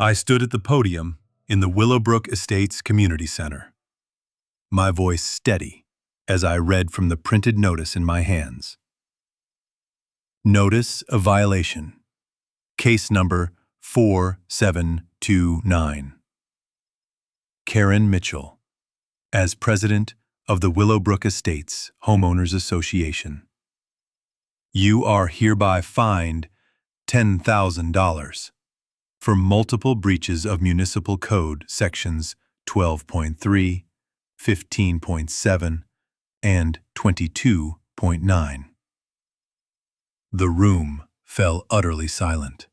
I stood at the podium in the Willowbrook Estates Community Center, my voice steady as I read from the printed notice in my hands. Notice of violation. Case number 4729. Karen Mitchell, as president of the Willowbrook Estates Homeowners Association. You are hereby fined $10,000 for multiple breaches of Municipal Code Sections 12.3, 15.7, and 22.9. The room fell utterly silent.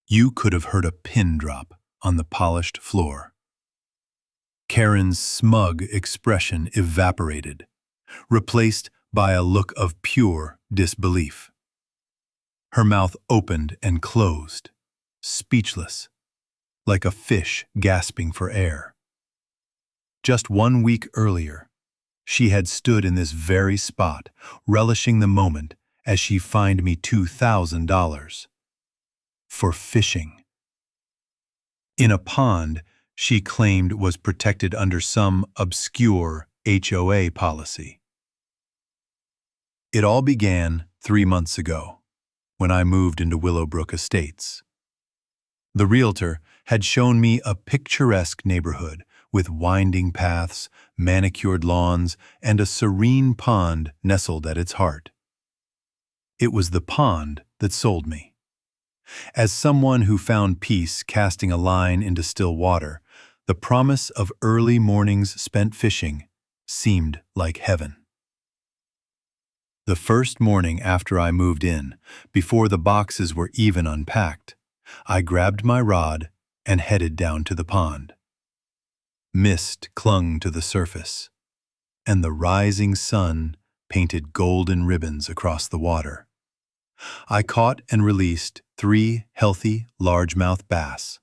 You could have heard a pin drop on the polished floor. Karen's smug expression evaporated, replaced by a look of pure disbelief. Her mouth opened and closed, speechless, like a fish gasping for air. Just 1 week earlier, she had stood in this very spot, relishing the moment as she fined me $2,000 for fishing in a pond she claimed was protected under some obscure HOA policy. It all began 3 months ago, when I moved into Willowbrook Estates. The realtor had shown me a picturesque neighborhood with winding paths, manicured lawns, and a serene pond nestled at its heart. It was the pond that sold me. As someone who found peace casting a line into still water, the promise of early mornings spent fishing seemed like heaven. The first morning after I moved in, before the boxes were even unpacked, I grabbed my rod and headed down to the pond. Mist clung to the surface, and the rising sun painted golden ribbons across the water. I caught and released 3 healthy largemouth bass,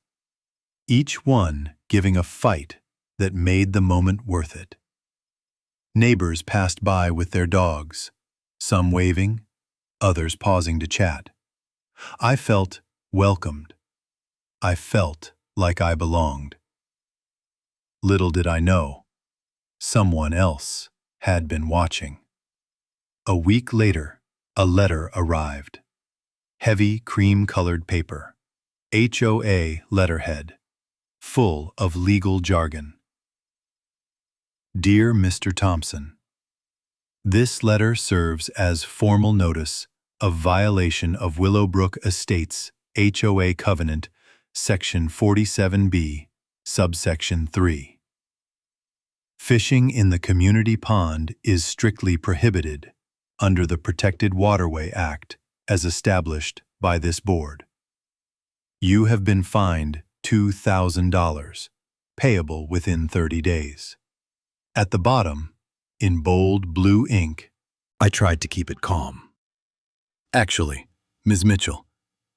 each one giving a fight that made the moment worth it. Neighbors passed by with their dogs, some waving, others pausing to chat. I felt welcomed. I felt like I belonged. Little did I know, someone else had been watching. A week later, a letter arrived. Heavy cream-colored paper, HOA letterhead, full of legal jargon. Dear Mr. Thompson, this letter serves as formal notice of violation of Willowbrook Estates HOA Covenant, Section 47B, Subsection 3. Fishing in the community pond is strictly prohibited under the Protected Waterway Act as established by this board. You have been fined $2,000, payable within 30 days. At the bottom, in bold blue ink, I tried to keep it calm. Actually, Ms. Mitchell,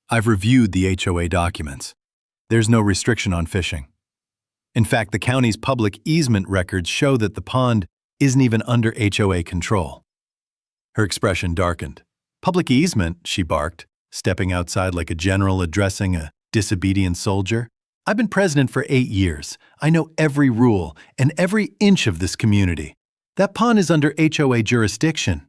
I've reviewed the HOA documents. There's no restriction on fishing. In fact, the county's public easement records show that the pond isn't even under HOA control. Her expression darkened. Public easement, she barked, stepping outside like a general addressing a disobedient soldier. I've been president for 8 years. I know every rule and every inch of this community. That pond is under HOA jurisdiction.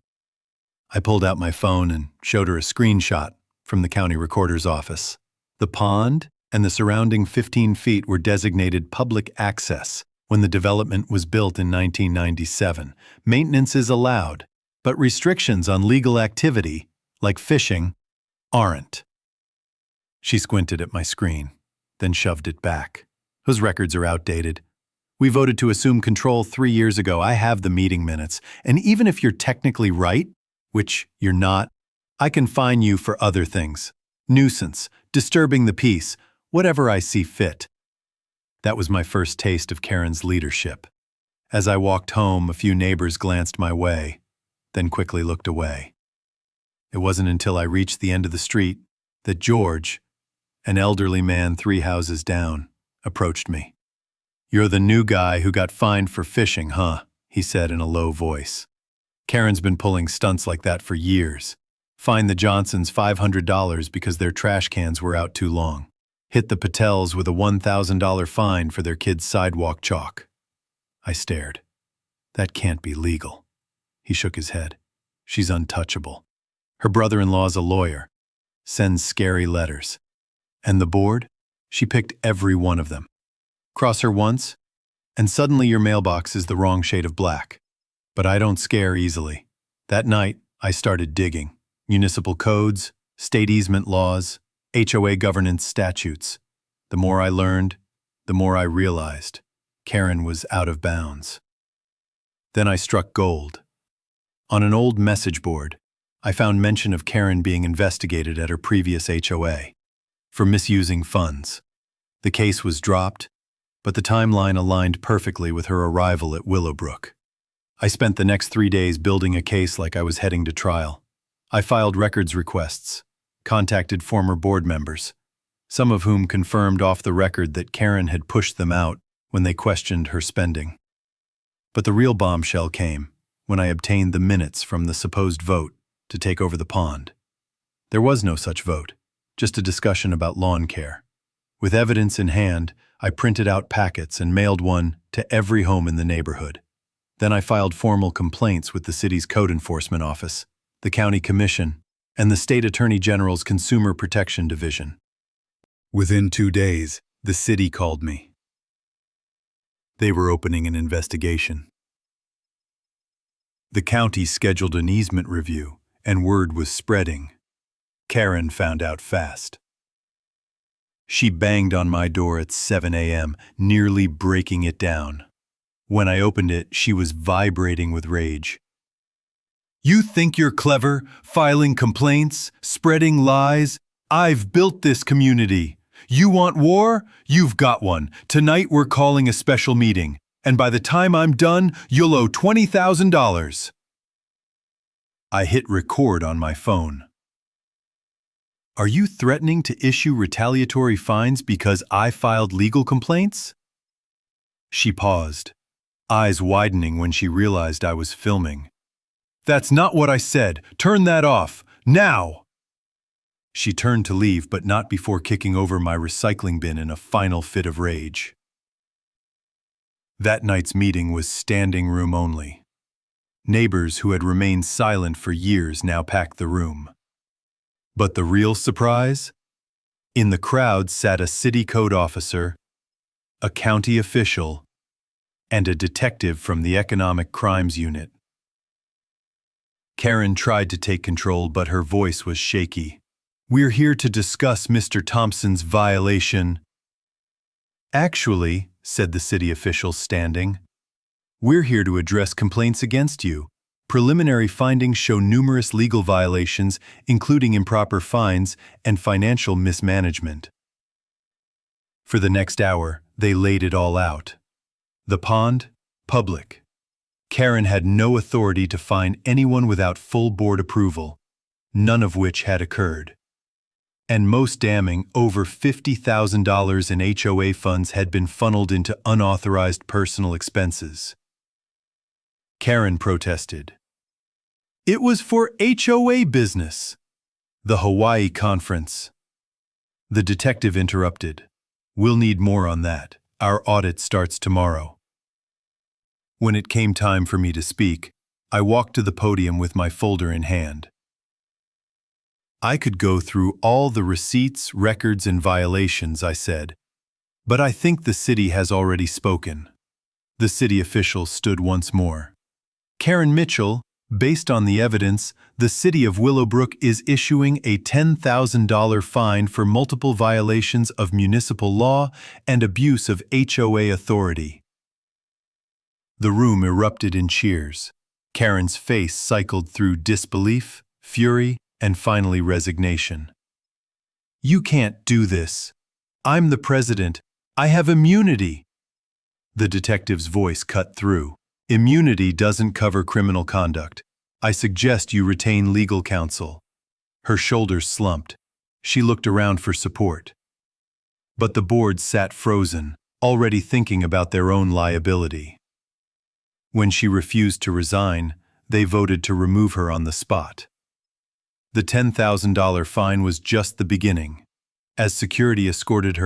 I pulled out my phone and showed her a screenshot from the county recorder's office. The pond and the surrounding 15 feet were designated public access when the development was built in 1997. Maintenance is allowed, but restrictions on legal activity, like fishing, aren't. She squinted at my screen, then shoved it back. Those records are outdated. We voted to assume control 3 years ago. I have the meeting minutes, and even if you're technically right, which you're not, I can fine you for other things. Nuisance, disturbing the peace, whatever I see fit. That was my first taste of Karen's leadership. As I walked home, a few neighbors glanced my way, then quickly looked away. It wasn't until I reached the end of the street that George, an elderly man 3 houses down, approached me. "You're the new guy who got fined for fishing, huh?" he said in a low voice. "Karen's been pulling stunts like that for years. Fined the Johnsons $500 because their trash cans were out too long. hit the Patels with a $1,000 fine for their kid's sidewalk chalk. I stared. That can't be legal. He shook his head. She's untouchable. Her brother-in-law's a lawyer. Sends scary letters. And the board? She picked every one of them. Cross her once, and suddenly your mailbox is the wrong shade of black. But I don't scare easily. That night, I started digging. Municipal codes, state easement laws, HOA governance statutes. The more I learned, the more I realized Karen was out of bounds. Then I struck gold. On an old message board, I found mention of Karen being investigated at her previous HOA for misusing funds. The case was dropped, but the timeline aligned perfectly with her arrival at Willowbrook. I spent the next 3 days building a case like I was heading to trial. I filed records requests, contacted former board members, some of whom confirmed off the record that Karen had pushed them out when they questioned her spending. But the real bombshell came when I obtained the minutes from the supposed vote to take over the pond. There was no such vote, just a discussion about lawn care. With evidence in hand, I printed out packets and mailed one to every home in the neighborhood. Then I filed formal complaints with the city's Code Enforcement Office, the County Commission, and the State Attorney General's Consumer Protection Division. Within 2 days, the city called me. They were opening an investigation. The county scheduled an easement review, and word was spreading. Karen found out fast. She banged on my door at 7 a.m., nearly breaking it down. When I opened it, she was vibrating with rage. "You think you're clever, filing complaints, spreading lies? I've built this community. You want war? You've got one. Tonight we're calling a special meeting, and by the time I'm done, you'll owe $20,000. I hit record on my phone. "Are you threatening to issue retaliatory fines because I filed legal complaints?" She paused, eyes widening when she realized I was filming. "That's not what I said. Turn that off, now!" She turned to leave, but not before kicking over my recycling bin in a final fit of rage. That night's meeting was standing room only. Neighbors who had remained silent for years now packed the room. But the real surprise? In the crowd sat a city code officer, a county official, and a detective from the Economic Crimes Unit. Karen tried to take control, but her voice was shaky. "We're here to discuss Mr. Thompson's violation." "Actually," said the city official, standing, "we're here to address complaints against you. Preliminary findings show numerous legal violations, including improper fines and financial mismanagement." For the next hour, they laid it all out. The pond, public. Karen had no authority to fine anyone without full board approval, none of which had occurred. And most damning, over $50,000 in HOA funds had been funneled into unauthorized personal expenses. Karen protested. "It was for HOA business." The Hawaii conference. The detective interrupted. "We'll need more on that. Our audit starts tomorrow." When it came time for me to speak, I walked to the podium with my folder in hand. "I could go through all the receipts, records, and violations," I said, "but I think the city has already spoken." The city official stood once more. "Karen Mitchell, based on the evidence, the city of Willowbrook is issuing a $10,000 fine for multiple violations of municipal law and abuse of HOA authority." The room erupted in cheers. Karen's face cycled through disbelief, fury, and finally resignation. "You can't do this. I'm the president. I have immunity." The detective's voice cut through. "Immunity doesn't cover criminal conduct. I suggest you retain legal counsel." Her shoulders slumped. She looked around for support. But the board sat frozen, already thinking about their own liability. When she refused to resign, they voted to remove her on the spot. The $10,000 fine was just the beginning. As security escorted her